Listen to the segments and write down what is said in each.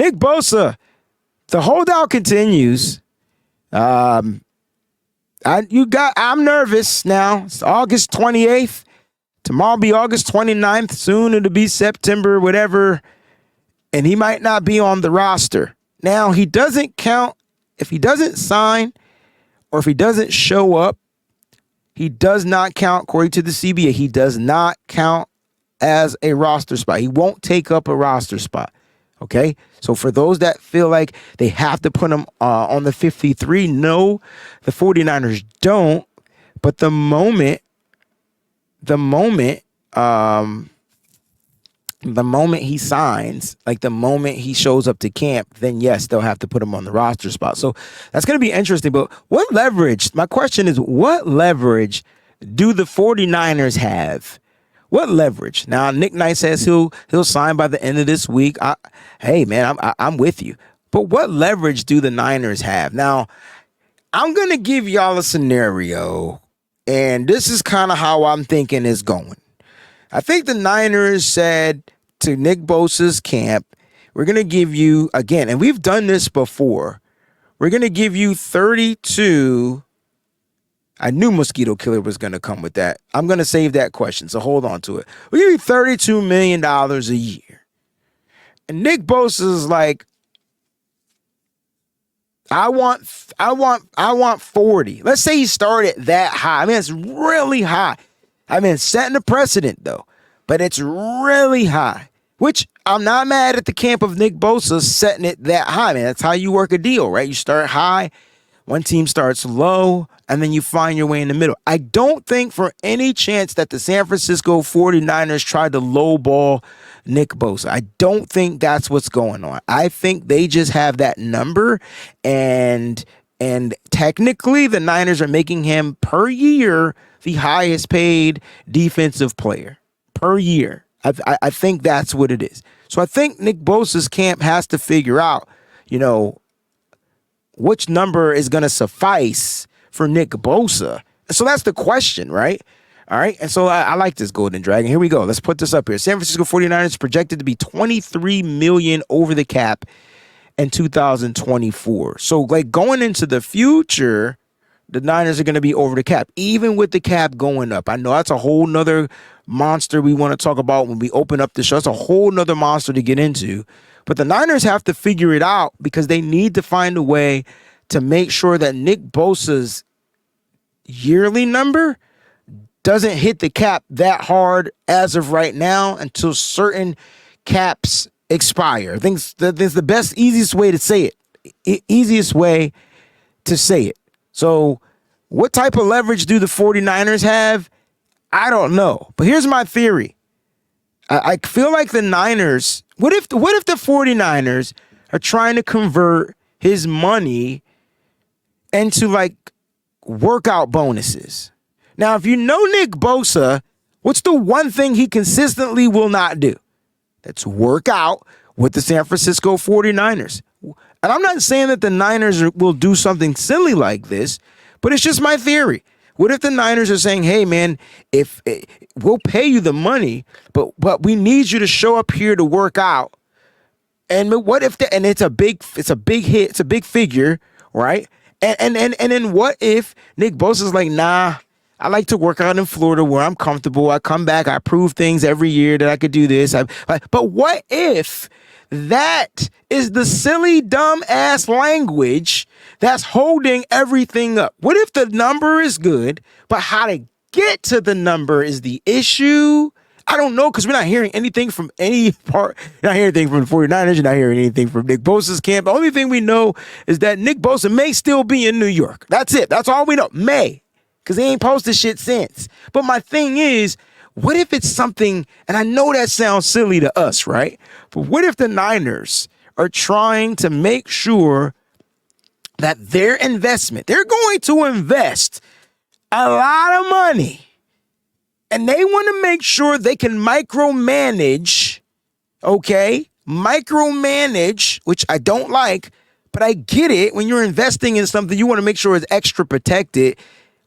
Nick Bosa, the holdout continues. I'm nervous now. It's August 28th. Tomorrow will be August 29th. Soon it'll be September, whatever. And he might not be on the roster. Now, he doesn't count. If he doesn't sign or if he doesn't show up, he does not count, according to the CBA. He does not count as a roster spot. He won't take up a roster spot. Okay? So for those that feel like they have to put him on the 53, no, the 49ers don't. But the moment he signs, like the moment he shows up to camp, then yes, they'll have to put him on the roster spot. So that's going to be interesting. But what leverage, my question is, what leverage do the 49ers have? What leverage? Now, Nick Knight says he'll sign by the end of this week. Hey, man, I'm with you. But what leverage do the Niners have? Now, I'm going to give y'all a scenario, and this is kind of how I'm thinking it's going. I think the Niners said to Nick Bosa's camp, we're going to give you, again, and we've done this before, we're going to give you 32. I knew Mosquito Killer was going to come with that. I'm going to save that question, so hold on to it. We'll give you $32 million a year. And Nick Bosa is like, I want 40. Let's say he started that high. I mean, it's really high. I mean, setting a precedent, though. But it's really high, which I'm not mad at the camp of Nick Bosa setting it that high, man. That's how you work a deal, right? You start high, one team starts low, and then you find your way in the middle. I don't think for any chance that the San Francisco 49ers tried to lowball Nick Bosa. I don't think that's what's going on. I think they just have that number, and technically the Niners are making him per year the highest paid defensive player per year. I think that's what it is. So I think Nick Bosa's camp has to figure out, which number is going to suffice for Nick Bosa. So that's the question, right? All right. And so I like this Golden Dragon. Here we go. Let's put this up here. San Francisco 49ers projected to be $23 million over the cap in 2024. So like going into the future, the Niners are going to be over the cap, even with the cap going up. I know that's a whole nother monster we want to talk about when we open up the show. It's a whole nother monster to get into. But the Niners have to figure it out because they need to find a way to make sure that Nick Bosa's yearly number doesn't hit the cap that hard as of right now until certain caps expire. I think that's the best, easiest way to say it. Easiest way to say it. So what type of leverage do the 49ers have? I don't know. But here's my theory. I feel like the Niners, what if the 49ers are trying to convert his money into like workout bonuses? Now, if you know Nick Bosa, what's the one thing he consistently will not do? That's work out with the San Francisco 49ers. And I'm not saying that the Niners will do something silly like this, but it's just my theory. What if the Niners are saying, hey, man, if we'll pay you the money, but we need you to show up here to work out. And what if and it's a big hit, it's a big figure, right? And then what if Nick Bosa's like, nah, I like to work out in Florida where I'm comfortable. I come back, I prove things every year that I could do this. But what if that is the silly, dumb ass language that's holding everything up? What if the number is good, but how to get to the number is the issue? I don't know, because we're not hearing anything from any part. You're not hearing anything from the 49ers. You're not hearing anything from Nick Bosa's camp. The only thing we know is that Nick Bosa may still be in New York. That's it. That's all we know. May. Because he ain't posted shit since. But my thing is, what if it's something, and I know that sounds silly to us, right? But what if the Niners are trying to make sure that their investment, they're going to invest a lot of money, and they want to make sure they can micromanage, okay? Micromanage, which I don't like, but I get it. When you're investing in something, you want to make sure it's extra protected.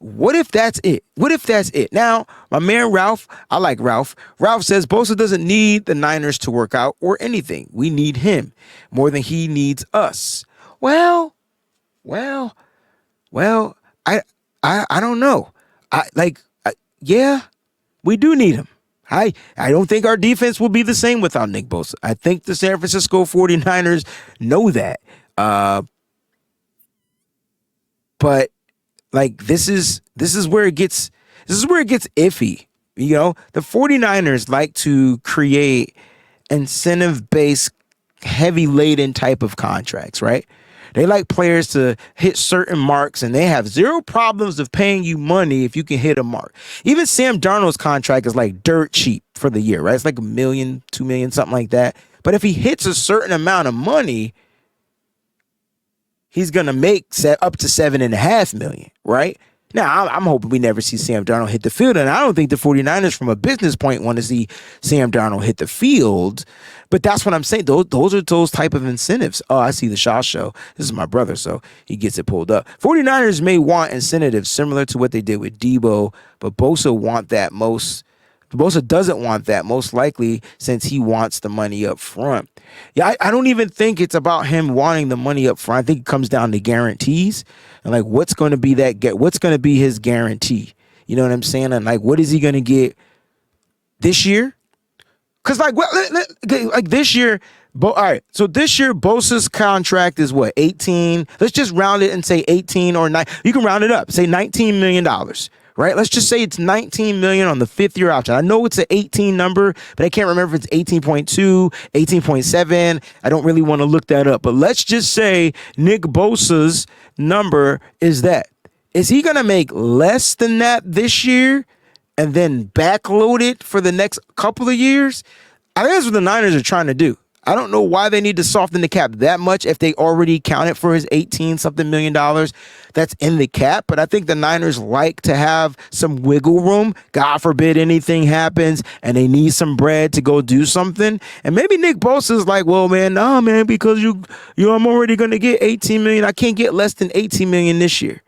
What if that's it? What if that's it? Now, my man Ralph, I like Ralph. Ralph says Bosa doesn't need the Niners to work out or anything. We need him more than he needs us. Well, well, well, I don't know. Yeah, we do need him. I don't think our defense will be the same without Nick Bosa. I think the San Francisco 49ers know that. But like this is where it gets iffy. You know, the 49ers like to create incentive-based, heavy laden type of contracts, right? They like players to hit certain marks, and they have zero problems of paying you money if you can hit a mark. Even Sam Darnold's contract is like dirt cheap for the year, right? It's like $1 million, $2 million, something like that. But if he hits a certain amount of money, he's going to make up to $7.5 million, right? Now, I'm hoping we never see Sam Darnold hit the field, and I don't think the 49ers, from a business point, want to see Sam Darnold hit the field, but that's what I'm saying. Those are those type of incentives. Oh, I see the Shaw Show. This is my brother, so he gets it pulled up. 49ers may want incentives similar to what they did with Debo, but Bosa doesn't want that, most likely, since he wants the money up front. Yeah, I don't even think it's about him wanting the money up front. I think it comes down to guarantees and like what's going to be his guarantee. You know what I'm saying? And like, what is he going to get this year? Because like this year, all right. So this year, Bosa's contract is what, 18? Let's just round it and say 18 or 9. You can round it up. Say $19 million. Right? Let's just say it's $19 million on the 5th-year option. I know it's an 18 number, but I can't remember if it's 18.2, 18.7. I don't really want to look that up. But let's just say Nick Bosa's number is that. Is he going to make less than that this year and then backload it for the next couple of years? I think that's what the Niners are trying to do. I don't know why they need to soften the cap that much if they already counted for his 18-something million dollars that's in the cap. But I think the Niners like to have some wiggle room. God forbid anything happens and they need some bread to go do something. And maybe Nick Bosa is like, well, man, nah, man, because I'm already going to get 18 million. I can't get less than 18 million this year.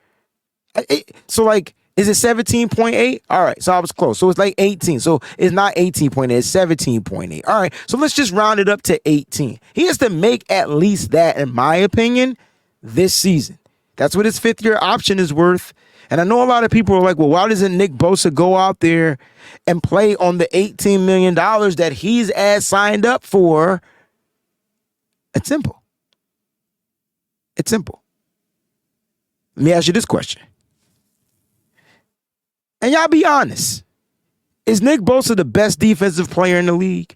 So like, is it 17.8? All right, so I was close. So it's like 18. So it's not 18.8, it's 17.8. All right, so let's just round it up to 18. He has to make at least that, in my opinion, this season. That's what his 5th-year option is worth. And I know a lot of people are like, well, why doesn't Nick Bosa go out there and play on the $18 million that he's signed up for? It's simple. It's simple. Let me ask you this question. And y'all be honest. Is Nick Bosa the best defensive player in the league?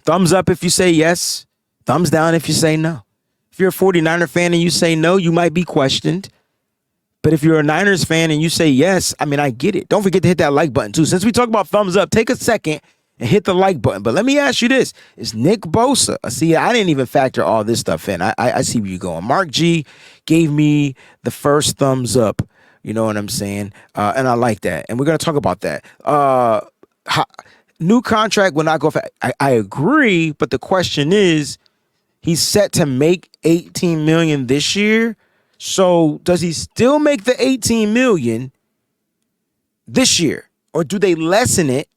Thumbs up if you say yes. Thumbs down if you say no. If you're a 49er fan and you say no, you might be questioned. But if you're a Niners fan and you say yes, I mean, I get it. Don't forget to hit that like button too. Since we talk about thumbs up, take a second and hit the like button. But let me ask you this. Is Nick Bosa, see, I didn't even factor all this stuff in. I see where you're going. Mark G gave me the first thumbs up. You know what I'm saying? And I like that. And we're going to talk about that. New contract will not go for. I agree, but the question is, he's set to make 18 million this year. So does he still make the 18 million this year, or do they lessen it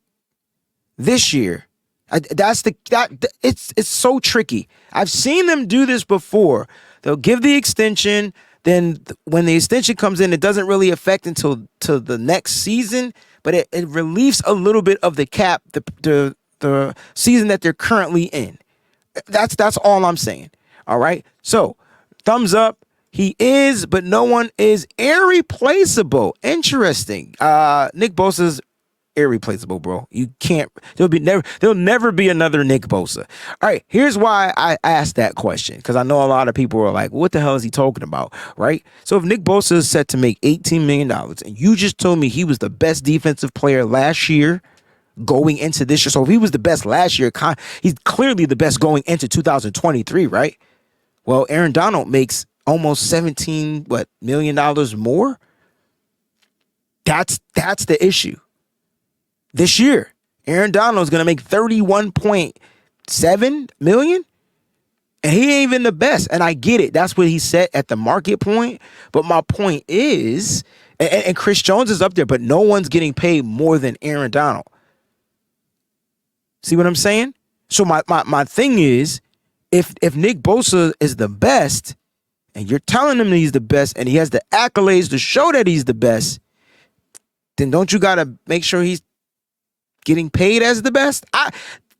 this year? It's so tricky. I've seen them do this before. They'll give the extension. Then when the extension comes in, it doesn't really affect until the next season, but it relieves a little bit of the cap, the season that they're currently in. That's all I'm saying. All right. So thumbs up. He is, but no one is irreplaceable. Interesting. Nick Bosa's irreplaceable, bro. You can't. There'll never be another Nick Bosa. All right. Here's why I asked that question, because I know a lot of people are like, "What the hell is he talking about?" Right. So if Nick Bosa is set to make $18 million, and you just told me he was the best defensive player last year, going into this year. So if he was the best last year, he's clearly the best going into 2023, right? Well, Aaron Donald makes almost $17 million more. That's the issue. This year, Aaron Donald is going to make $31.7 million. And he ain't even the best. And I get it. That's what he said at the market point. But my point is, and Chris Jones is up there, but no one's getting paid more than Aaron Donald. See what I'm saying? So my thing is, if Nick Bosa is the best, and you're telling him that he's the best, and he has the accolades to show that he's the best, then don't you got to make sure he's getting paid as the best?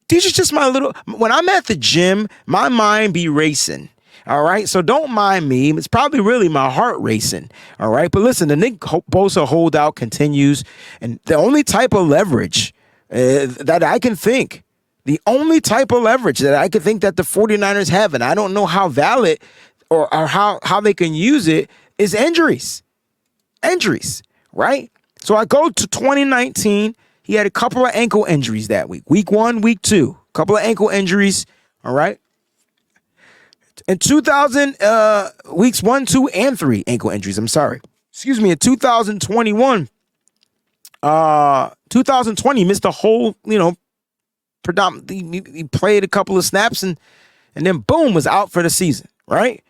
These are just my little, when I'm at the gym, my mind be racing. All right. So don't mind me. It's probably really my heart racing. All right. But listen, the Nick Bosa holdout continues. And the only type of leverage that I can think, the only type of leverage that I can think that the 49ers have, and I don't know how valid or how they can use it, is injuries. Injuries. Right. So I go to 2019. He had a couple of ankle injuries that week. Week 1, week 2. A couple of ankle injuries. All right. In 2000, weeks 1, 2, and 3 ankle injuries. I'm sorry. Excuse me. In 2021, 2020 missed a whole, predominantly he played a couple of snaps and then boom, was out for the season. Right.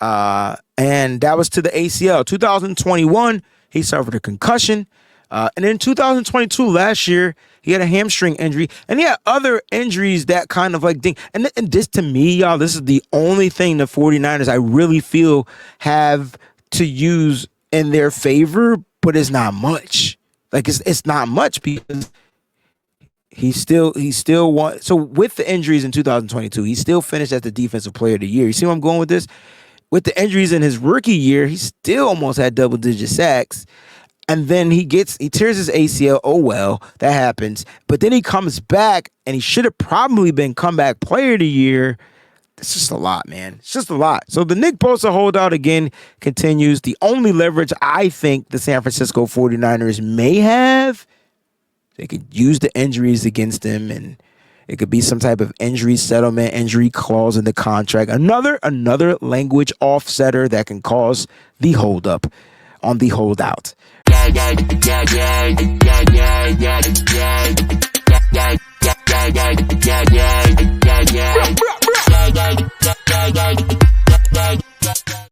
And that was to the ACL. 2021, he suffered a concussion. And in 2022, last year, he had a hamstring injury, and he had other injuries that kind of like ding. And this, to me, y'all, this is the only thing the 49ers I really feel have to use in their favor, but it's not much. Like it's not much because he still won. So with the injuries in 2022, he still finished as the defensive player of the year. You see where I'm going with this? With the injuries in his rookie year, he still almost had double-digit sacks. And then he tears his ACL. Oh, well, that happens. But then he comes back, and he should have probably been comeback player of the year. It's just a lot, man. It's just a lot. So the Nick Bosa holdout again continues. The only leverage I think the San Francisco 49ers may have, they could use the injuries against him, and it could be some type of injury settlement, injury clause in the contract. Another language offsetter that can cause the holdup on the holdout. Yeah.